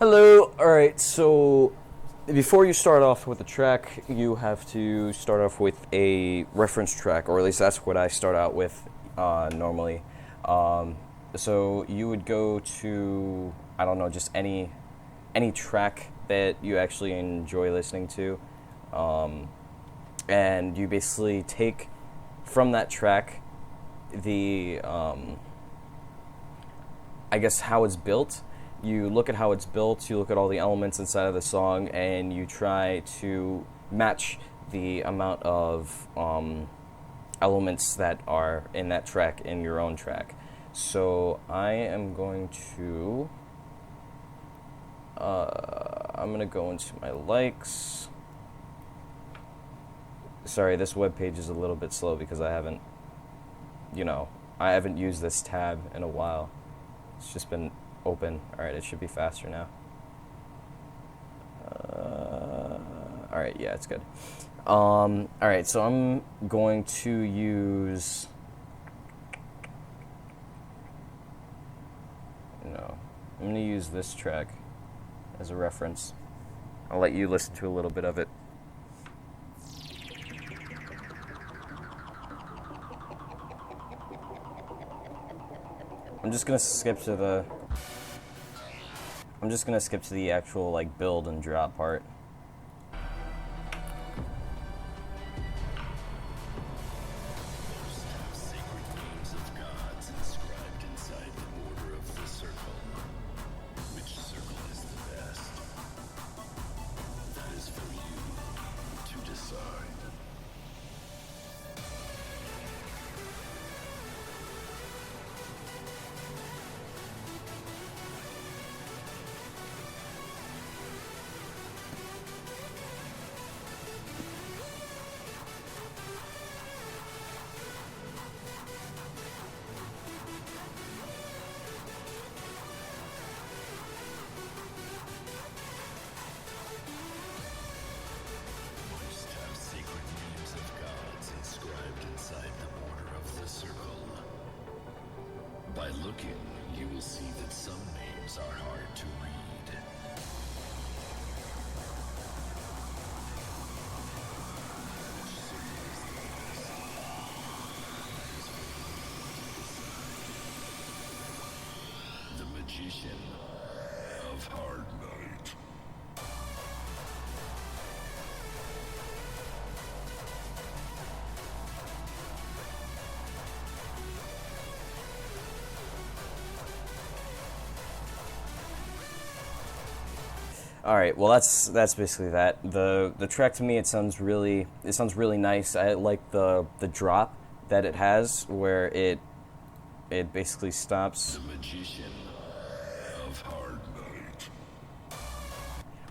Hello. All right. So before you start off with the track, you have to start off with a reference track, or at least that's what I start out with normally. So you would go to, I don't know, just any track that you actually enjoy listening to, and you basically take from that track the I guess how it's built. You look at how it's built, you look at all the elements inside of the song, and you try to match the amount of elements that are in that track in your own track. So I am going to I'm going to go into my likes. Sorry, this web page is a little bit slow because I haven't used this tab in a while. It's just been open. Alright, it should be faster now. Alright, yeah, it's good. Alright, so I'm going to use... I'm going to use this track as a reference. I'll let you listen to a little bit of it. I'm just gonna skip to the actual like build and drop part. By looking, you will see that some names are hard to read. The Magician of Hard Night. All right, well that's basically that. The track to me it sounds really nice. I like the drop that it has where it basically stops. The Magician of Hard Night.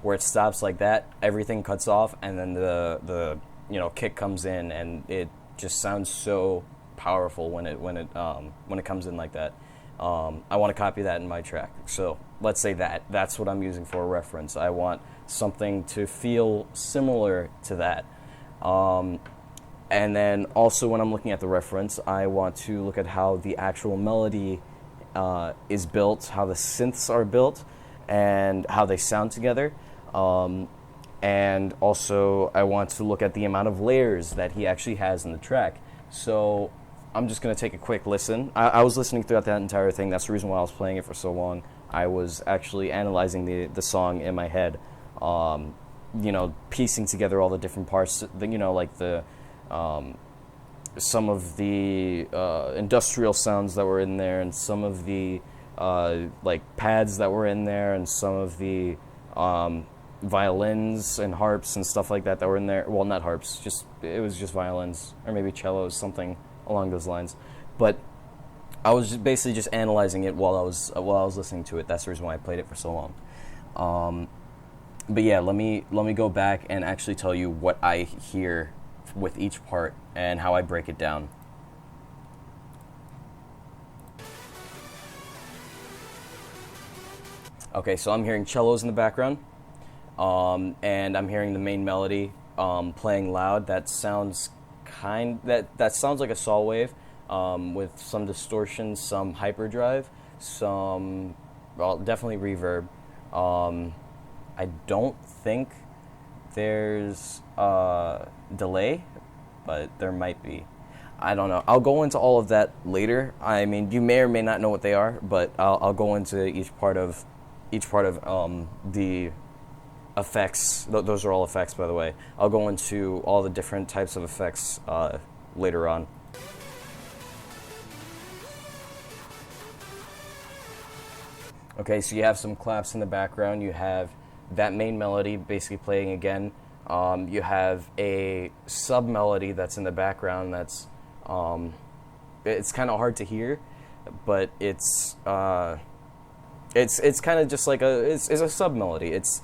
Where it stops like that, everything cuts off, and then the kick comes in, and it just sounds so powerful when it comes in like that. I want to copy that in my track. So let's say that's what I'm using for a reference. I want something to feel similar to that. And then also when I'm looking at the reference, I want to look at how the actual melody is built, how the synths are built, and how they sound together. And also I want to look at the amount of layers that he actually has in the track. So I'm just going to take a quick listen. I was listening throughout that entire thing. That's the reason why I was playing it for so long. I was actually analyzing the song in my head, piecing together all the different parts, like the some of the industrial sounds that were in there, and some of the like pads that were in there, and some of the violins and harps and stuff like that were in there. Well, not harps, it was just violins, or maybe cellos, something along those lines. But I was basically just analyzing it while I was listening to it. That's the reason why I played it for so long. But yeah, let me go back and actually tell you what I hear with each part and how I break it down. Okay, so I'm hearing cellos in the background, and I'm hearing the main melody playing loud. That sounds that sounds like a saw wave, with some distortion, some hyperdrive, some, well, definitely reverb. I don't think there's a delay, but there might be. I don't know. I'll go into all of that later. I mean, you may or may not know what they are, but I'll go into each part of the effects. Those are all effects, by the way. I'll go into all the different types of effects later on. Okay, so you have some claps in the background. You have that main melody basically playing again. You have a sub melody that's in the background. That's it's kind of hard to hear, but it's kind of just like it's a sub melody. It's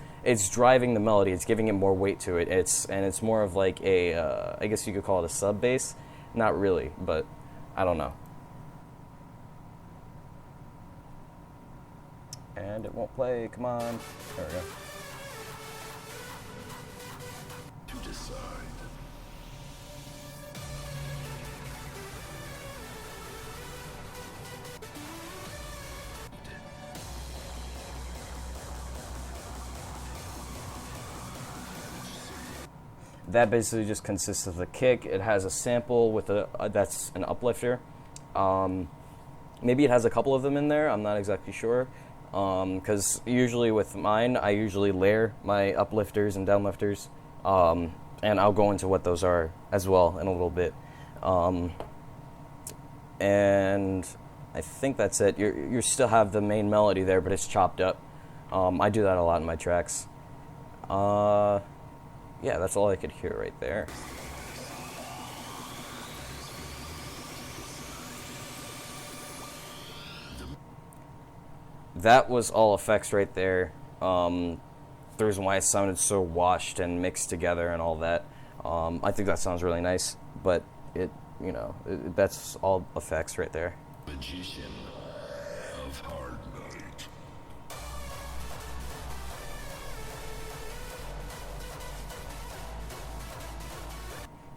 driving the melody. It's giving it more weight to it. It's more of like a I guess you could call it a sub bass. Not really, but I don't know. And it won't play. Come on. There we go. To decide. That basically just consists of the kick. It has a sample with that's an uplifter. Maybe it has a couple of them in there. I'm not exactly sure. Because usually with mine, I usually layer my uplifters and downlifters. And I'll go into what those are as well in a little bit. And I think that's it. You still have the main melody there, but it's chopped up. I do that a lot in my tracks. Yeah, that's all I could hear right there. That was all effects right there. The reason why it sounded so washed and mixed together and all that. I think that sounds really nice, but that's all effects right there. Magician of Hard Night.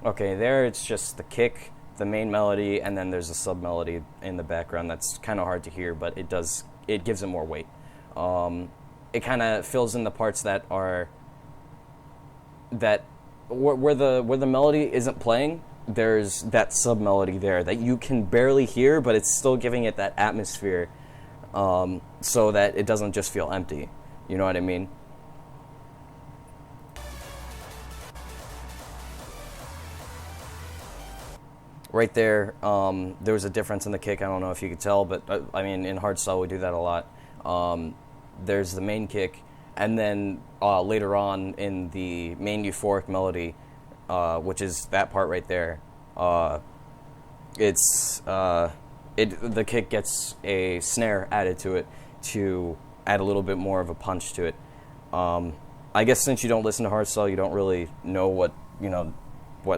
Okay, there it's just the kick, the main melody, and then there's a sub melody in the background that's kind of hard to hear, but it gives it more weight. It kind of fills in the parts that are where the melody isn't playing. There's that sub melody there that you can barely hear, but it's still giving it that atmosphere, so that it doesn't just feel empty. You know what I mean? Right there, there was a difference in the kick. I don't know if you could tell, but I mean, in hardstyle we do that a lot. There's the main kick, and then later on in the main euphoric melody, which is that part right there, the kick gets a snare added to it to add a little bit more of a punch to it. I guess since you don't listen to hardstyle, you don't really know what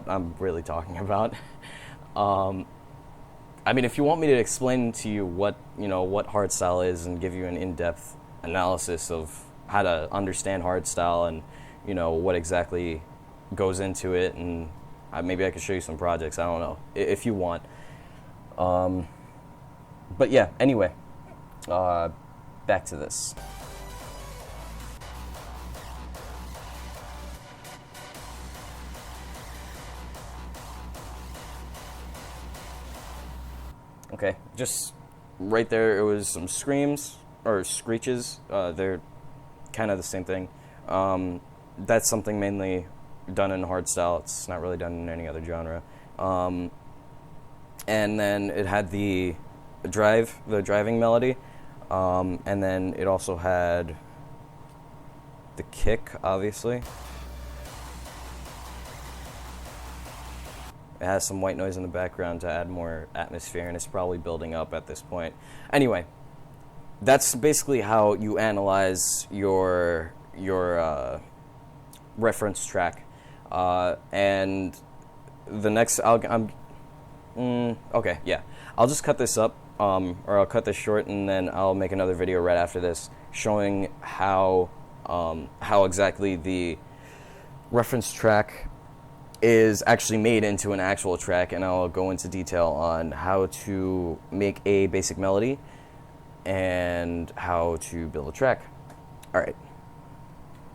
I'm really talking about. I mean, if you want me to explain to you what hardstyle is and give you an in-depth analysis of how to understand hardstyle and what exactly goes into it, and maybe I could show you some projects. I don't know if you want. But yeah. Anyway, back to this. Okay, just right there, it was some screams or screeches. They're kind of the same thing. That's something mainly done in hardstyle. It's not really done in any other genre. And then it had the driving melody, and then it also had the kick, obviously. It has some white noise in the background to add more atmosphere, and it's probably building up at this point. Anyway, that's basically how you analyze your reference track. And the next, okay, yeah. I'll just cut this up, or I'll cut this short, and then I'll make another video right after this showing how exactly the reference track is actually made into an actual track, and I'll go into detail on how to make a basic melody and how to build a track. All right.